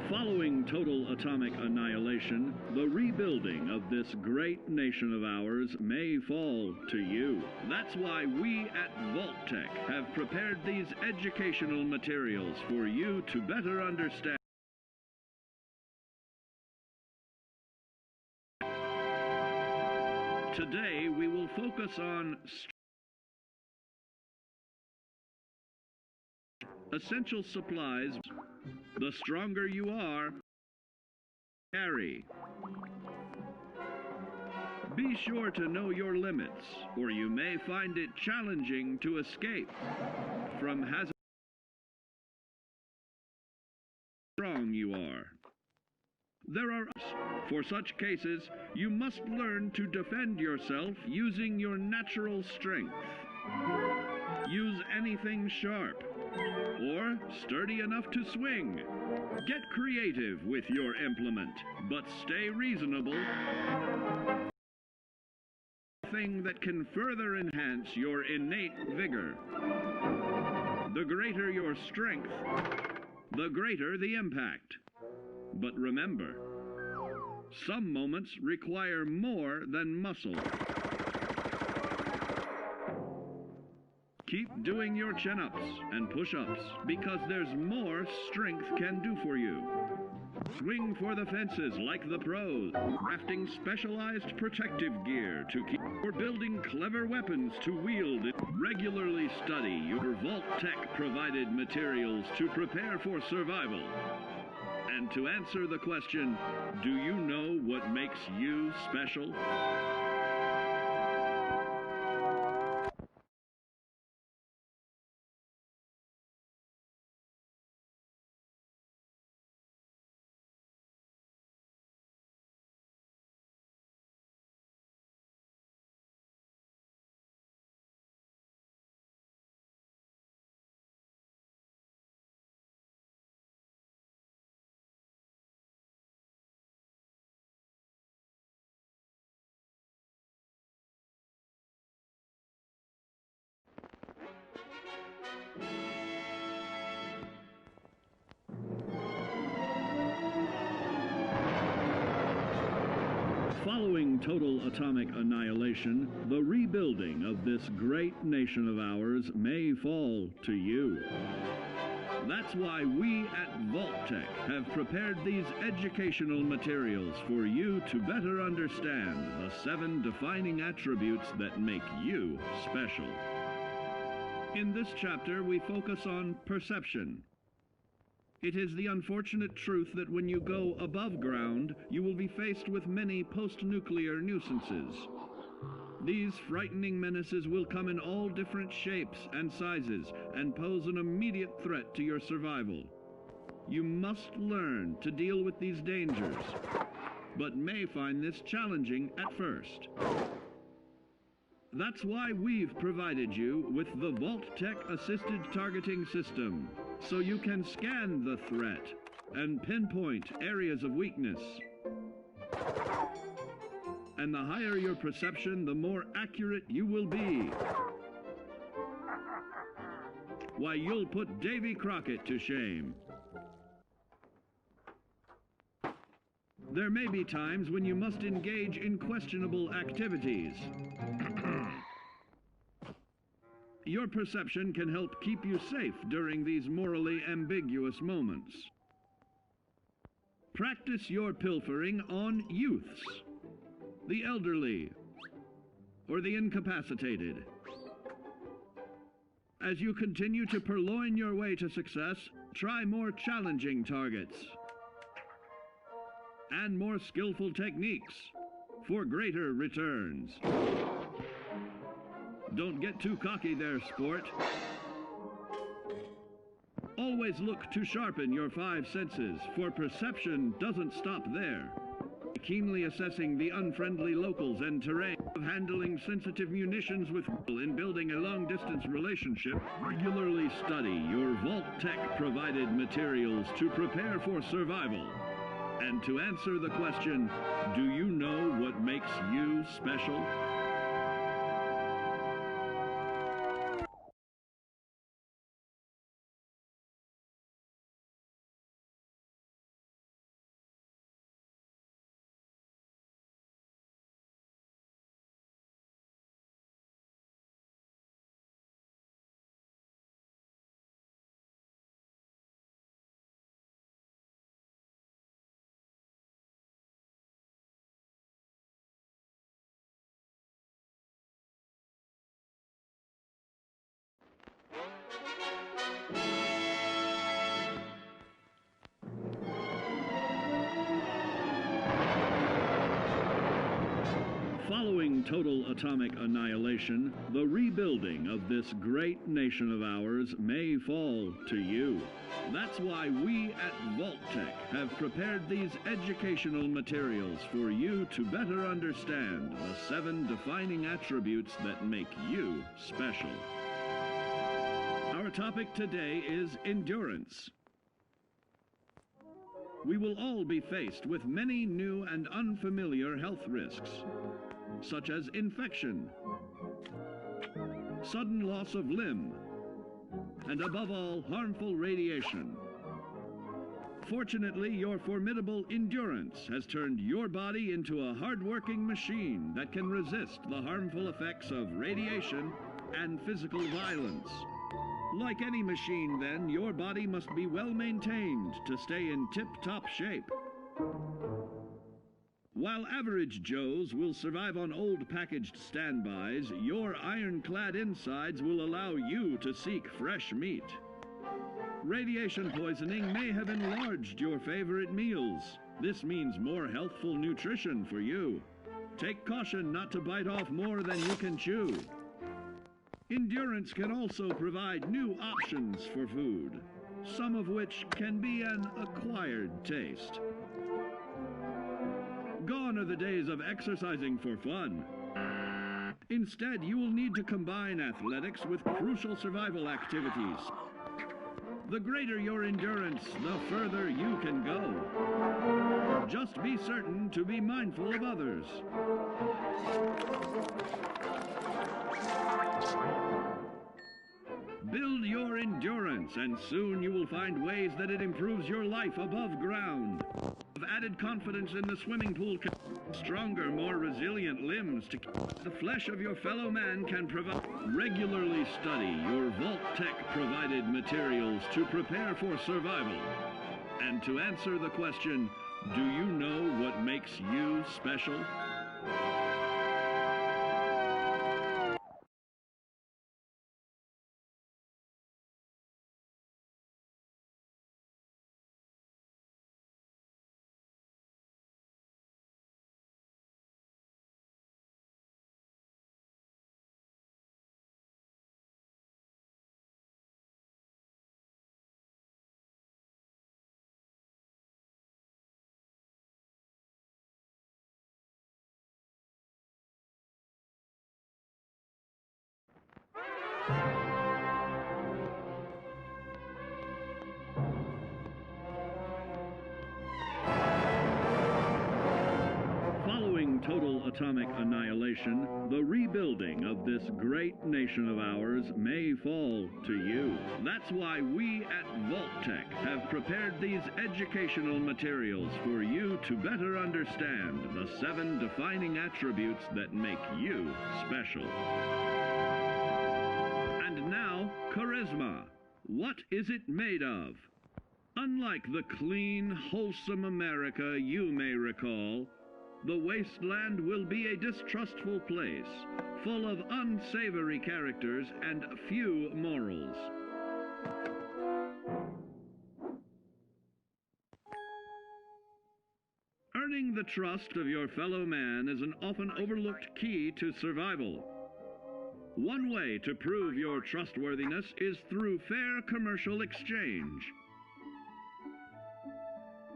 Following total atomic annihilation, the rebuilding of this great nation of ours may fall to you. That's why we at Vault-Tec have prepared these educational materials for you to better understand. Today, we will focus on essential supplies. The stronger you are, carry. Be sure to know your limits, or you may find it challenging to escape from hazard. Strong you are. There are, for such cases, you must learn to defend yourself using your natural strength. Use anything sharp or sturdy enough to swing. Get creative with your implement, but stay reasonable. Thing that can further enhance your innate vigor. The greater your strength, the greater the impact. But remember, some moments require more than muscle. Keep doing your chin-ups and push-ups because there's more strength can do for you. Swing for the fences like the pros, crafting specialized protective gear to keep, or building clever weapons to wield. Regularly study your Vault-Tec provided materials to prepare for survival. And to answer the question, do you know what makes you special? Following total atomic annihilation, the rebuilding of this great nation of ours may fall to you. That's why we at Vault-Tec have prepared these educational materials for you to better understand the 7 defining attributes that make you special. In this chapter, we focus on perception. It is the unfortunate truth that when you go above ground, you will be faced with many post-nuclear nuisances. These frightening menaces will come in all different shapes and sizes and pose an immediate threat to your survival. You must learn to deal with these dangers, but may find this challenging at first. That's why we've provided you with the Vault-Tec Assisted Targeting System, so you can scan the threat and pinpoint areas of weakness. And the higher your perception, the more accurate you will be. Why, you'll put Davy Crockett to shame. There may be times when you must engage in questionable activities. Your perception can help keep you safe during these morally ambiguous moments. Practice your pilfering on youths, the elderly, or the incapacitated. As you continue to purloin your way to success, try more challenging targets and more skillful techniques for greater returns. Don't get too cocky there, sport. Always look to sharpen your 5 senses, for perception doesn't stop there. Keenly assessing the unfriendly locals and terrain, handling sensitive munitions with in building a long-distance relationship. Regularly study your Vault-Tec provided materials to prepare for survival. And to answer the question, do you know what makes you special? Following total atomic annihilation, the rebuilding of this great nation of ours may fall to you. That's why we at Vault-Tec have prepared these educational materials for you to better understand the 7 defining attributes that make you special. Our topic today is endurance. We will all be faced with many new and unfamiliar health risks, such as infection, sudden loss of limb, and above all, harmful radiation. Fortunately, your formidable endurance has turned your body into a hard-working machine that can resist the harmful effects of radiation and physical violence. Like any machine, then, your body must be well maintained to stay in tip-top shape. While average Joes will survive on old packaged standbys, your ironclad insides will allow you to seek fresh meat. Radiation poisoning may have enlarged your favorite meals. This means more healthful nutrition for you. Take caution not to bite off more than you can chew. Endurance can also provide new options for food, some of which can be an acquired taste. Gone are the days of exercising for fun. Instead, you will need to combine athletics with crucial survival activities. The greater your endurance, the further you can go. Just be certain to be mindful of others. Build your endurance, and soon you will find ways that it improves your life above ground. Of added confidence in the swimming pool, stronger, more resilient limbs to the flesh of your fellow man can provide. Regularly study your Vault-Tec provided materials to prepare for survival. And to answer the question, do you know what makes you special? Following total atomic annihilation, the rebuilding of this great nation of ours may fall to you. That's why we at Vault-Tec have prepared these educational materials for you to better understand the 7 defining attributes that make you special. And now, charisma. What is it made of? Unlike the clean, wholesome America you may recall, the wasteland will be a distrustful place, full of unsavory characters and few morals. Earning the trust of your fellow man is an often overlooked key to survival. One way to prove your trustworthiness is through fair commercial exchange.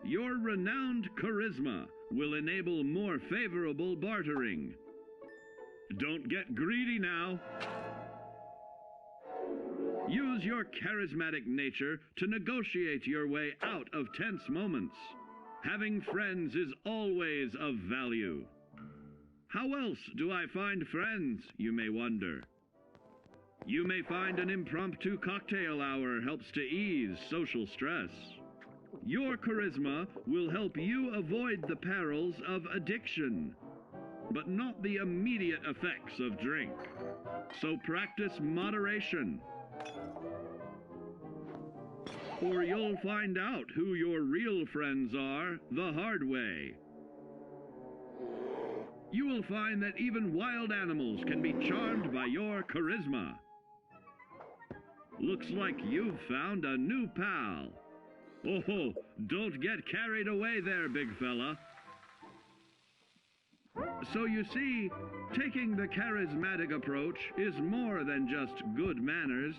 Your renowned charisma will enable more favorable bartering. Don't get greedy now. Use your charismatic nature to negotiate your way out of tense moments. Having friends is always of value. How else do I find friends, you may wonder? You may find an impromptu cocktail hour helps to ease social stress. Your charisma will help you avoid the perils of addiction, but not the immediate effects of drink. So practice moderation, or you'll find out who your real friends are the hard way. You will find that even wild animals can be charmed by your charisma. Looks like you've found a new pal. Oh, don't get carried away there, big fella. So you see, taking the charismatic approach is more than just good manners.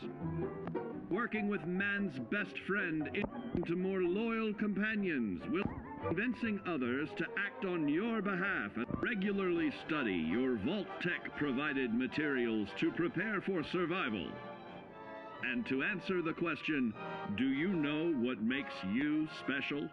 Working with man's best friend into more loyal companions will convincing others to act on your behalf and regularly study your Vault-Tec provided materials to prepare for survival. And to answer the question, do you know what makes you special?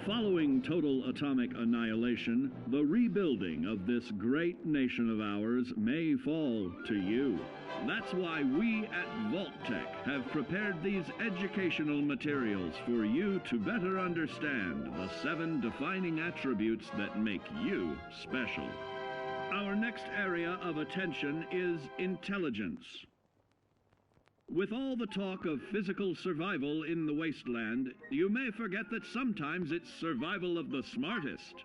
Following total atomic annihilation, the rebuilding of this great nation of ours may fall to you. That's why we at Vault-Tec have prepared these educational materials for you to better understand the 7 defining attributes that make you special. Our next area of attention is intelligence. With all the talk of physical survival in the wasteland, you may forget that sometimes it's survival of the smartest.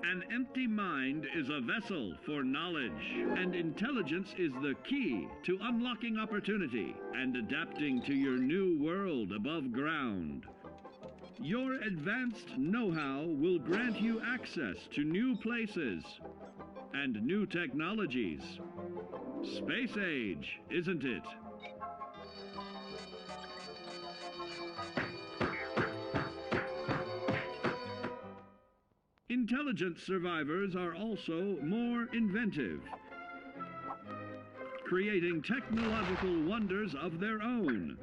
An empty mind is a vessel for knowledge, and intelligence is the key to unlocking opportunity and adapting to your new world above ground. Your advanced know-how will grant you access to new places and new technologies. Space age, isn't it? Intelligent survivors are also more inventive, creating technological wonders of their own.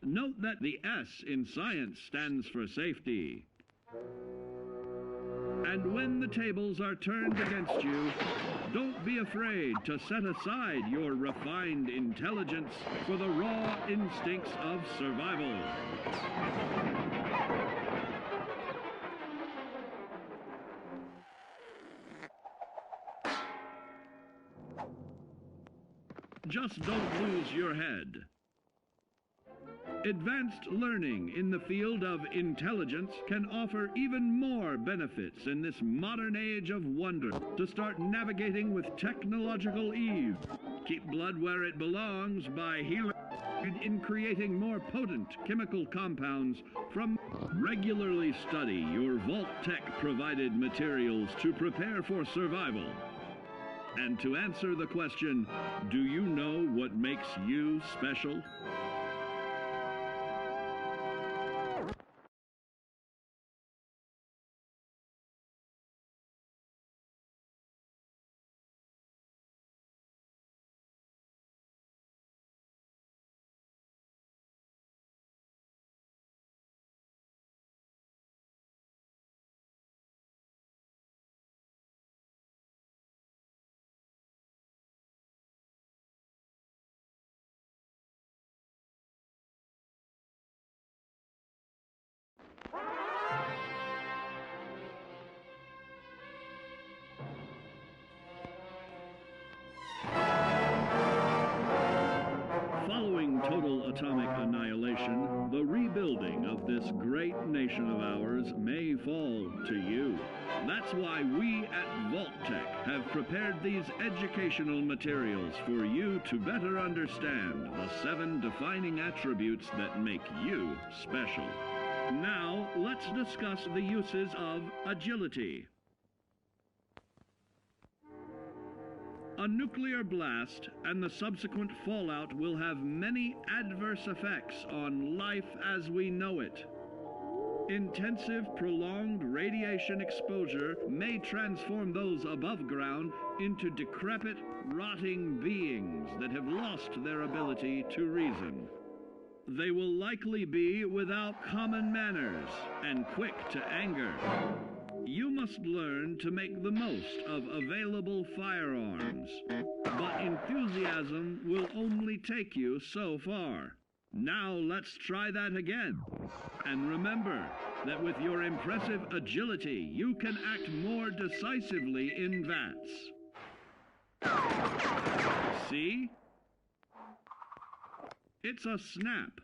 Note that the S in science stands for safety. And when the tables are turned against you, don't be afraid to set aside your refined intelligence for the raw instincts of survival. Just don't lose your head. Advanced learning in the field of intelligence can offer even more benefits in this modern age of wonder to start navigating with technological ease. Keep blood where it belongs by healing in creating more potent chemical compounds from. Regularly study your Vault-Tec provided materials to prepare for survival. And to answer the question, do you know what makes you special? Following total atomic annihilation, the rebuilding of this great nation of ours may fall to you. That's why we at Vault-Tec have prepared these educational materials for you to better understand the 7 defining attributes that make you special. Now, let's discuss the uses of agility. A nuclear blast and the subsequent fallout will have many adverse effects on life as we know it. Intensive, prolonged radiation exposure may transform those above ground into decrepit, rotting beings that have lost their ability to reason. They will likely be without common manners and quick to anger. You must learn to make the most of available firearms, but enthusiasm will only take you so far. Now let's try that again. And remember that with your impressive agility, you can act more decisively in VATS. See? It's a snap.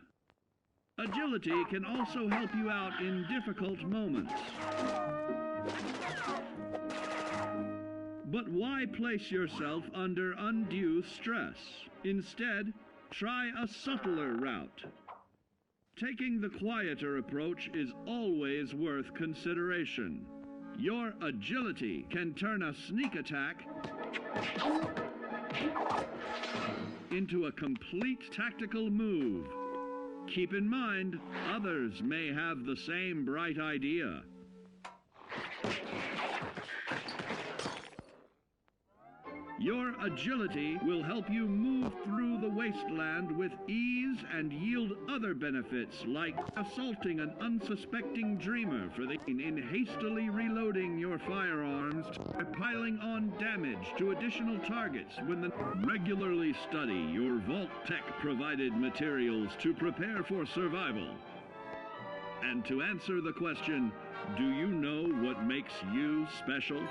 Agility can also help you out in difficult moments. But why place yourself under undue stress? Instead, try a subtler route. Taking the quieter approach is always worth consideration. Your agility can turn a sneak attack into a complete tactical move. Keep in mind, others may have the same bright idea. Your agility will help you move through the wasteland with ease and yield other benefits like assaulting an unsuspecting dreamer in hastily reloading your firearms by piling on damage to additional targets regularly study your Vault-Tec provided materials to prepare for survival. And to answer the question, do you know what makes you special?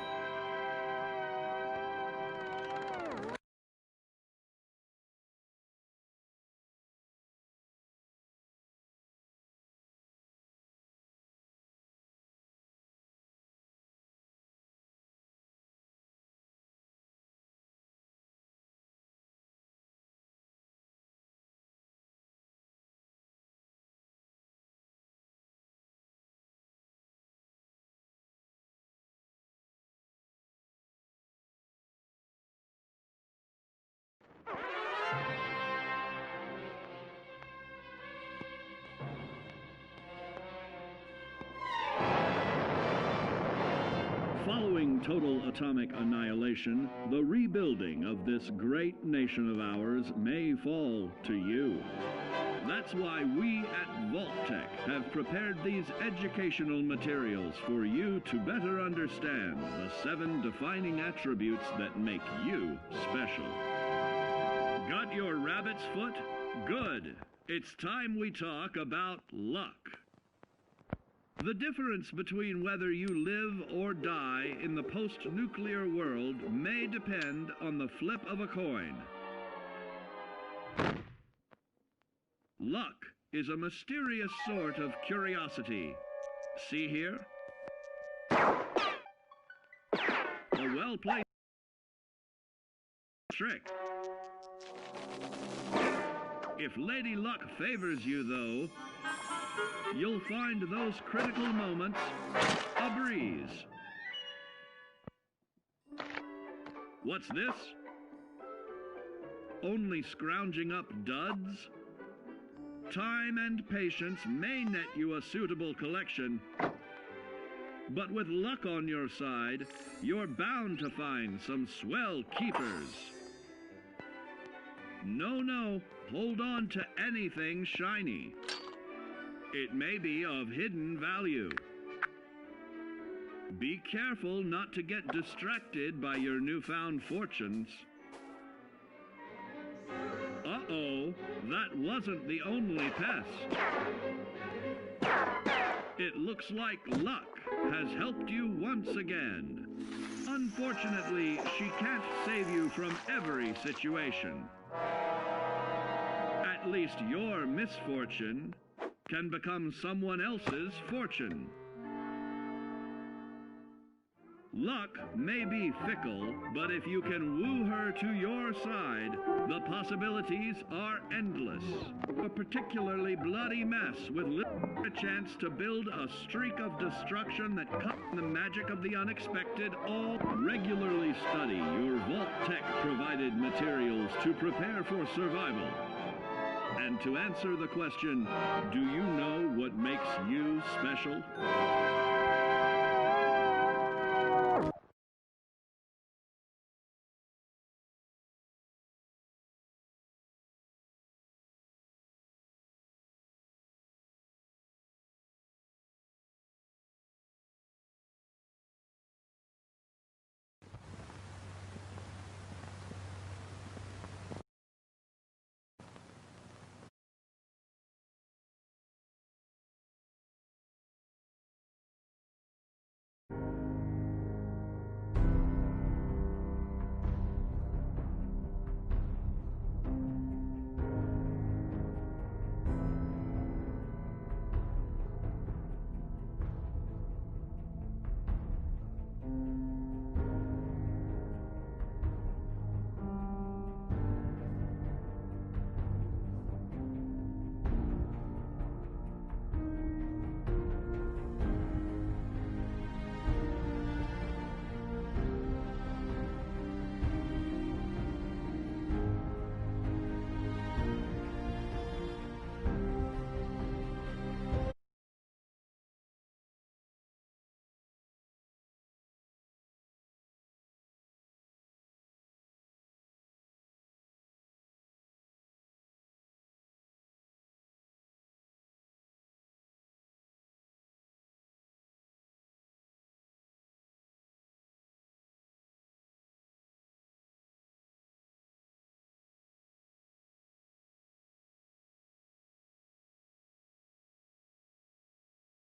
Following total atomic annihilation, the rebuilding of this great nation of ours may fall to you. That's why we at Vault-Tec have prepared these educational materials for you to better understand the 7 defining attributes that make you special. Got your rabbit's foot? Good. It's time we talk about luck. The difference between whether you live or die in the post-nuclear world may depend on the flip of a coin. Luck is a mysterious sort of curiosity. See here? A well-played trick. If Lady Luck favors you, though, you'll find those critical moments a breeze. What's this? Only scrounging up duds? Time and patience may net you a suitable collection, but with luck on your side, you're bound to find some swell keepers. No, hold on to anything shiny. It may be of hidden value. Be careful not to get distracted by your newfound fortunes. Uh-oh, that wasn't the only pest. It looks like luck has helped you once again. Unfortunately, she can't save you from every situation. At least your misfortune can become someone else's fortune. Luck may be fickle, but if you can woo her to your side, the possibilities are endless. A particularly bloody mess with a chance to build a streak of destruction that cuts the magic of the unexpected. All regularly study your Vault-Tec provided materials to prepare for survival. And to answer the question, do you know what makes you special?